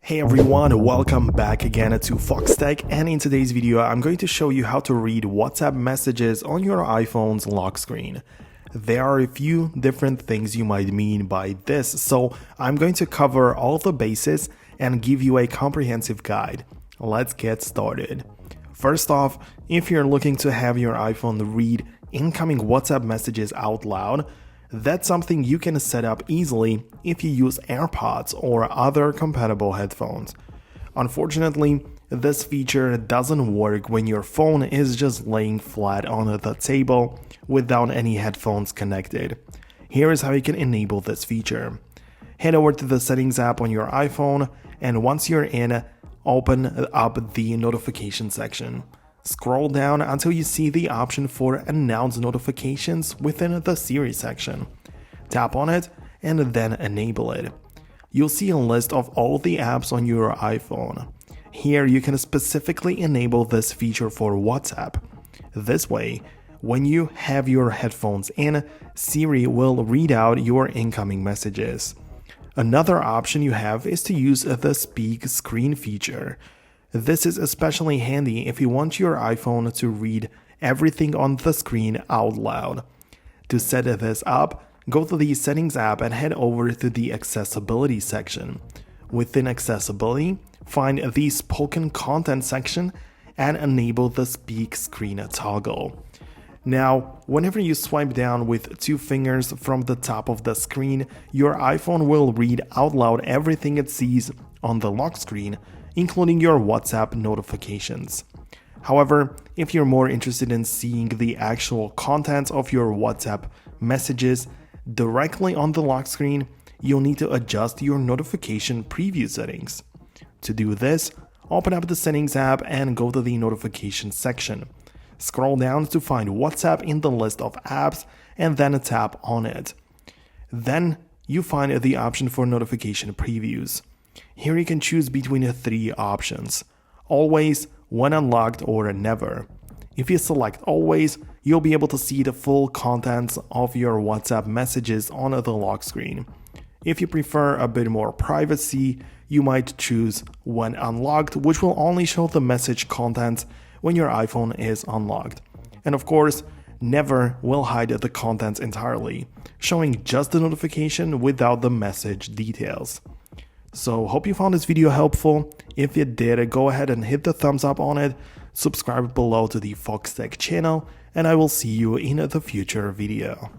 Hey everyone, welcome back again to Foxtecc, and in today's video I'm going to show you how to read WhatsApp messages on your iPhone's lock screen. There are a few different things you might mean by this, so I'm going to cover all the bases and give you a comprehensive guide. Let's get started. First off, if you're looking to have your iPhone read incoming WhatsApp messages out loud, that's something you can set up easily if you use AirPods or other compatible headphones. Unfortunately, this feature doesn't work when your phone is just laying flat on the table without any headphones connected. Here is how you can enable this feature. Head over to the Settings app on your iPhone, and once you're in, open up the notification section. Scroll down until you see the option for Announce Notifications within the Siri section. Tap on it and then enable it. You'll see a list of all the apps on your iPhone. Here you can specifically enable this feature for WhatsApp. This way, when you have your headphones in, Siri will read out your incoming messages. Another option you have is to use the Speak Screen feature. This is especially handy if you want your iPhone to read everything on the screen out loud. To set this up, go to the Settings app and head over to the Accessibility section. Within Accessibility, find the Spoken Content section and enable the Speak Screen toggle. Now, whenever you swipe down with two fingers from the top of the screen, your iPhone will read out loud everything it sees on the lock screen, including your WhatsApp notifications. However, if you're more interested in seeing the actual contents of your WhatsApp messages directly on the lock screen, you'll need to adjust your notification preview settings. To do this, open up the Settings app and go to the Notification section. Scroll down to find WhatsApp in the list of apps and then tap on it. Then you find the option for notification previews. Here you can choose between three options: always, when unlocked, or never. If you select always, you'll be able to see the full contents of your WhatsApp messages on the lock screen. If you prefer a bit more privacy, you might choose when unlocked, which will only show the message contents when your iPhone is unlocked. And of course, never will hide the contents entirely, showing just the notification without the message details. So hope you found this video helpful. If you did, go ahead and hit the thumbs up on it, subscribe below to the Foxtecc channel, and I will see you in the future video.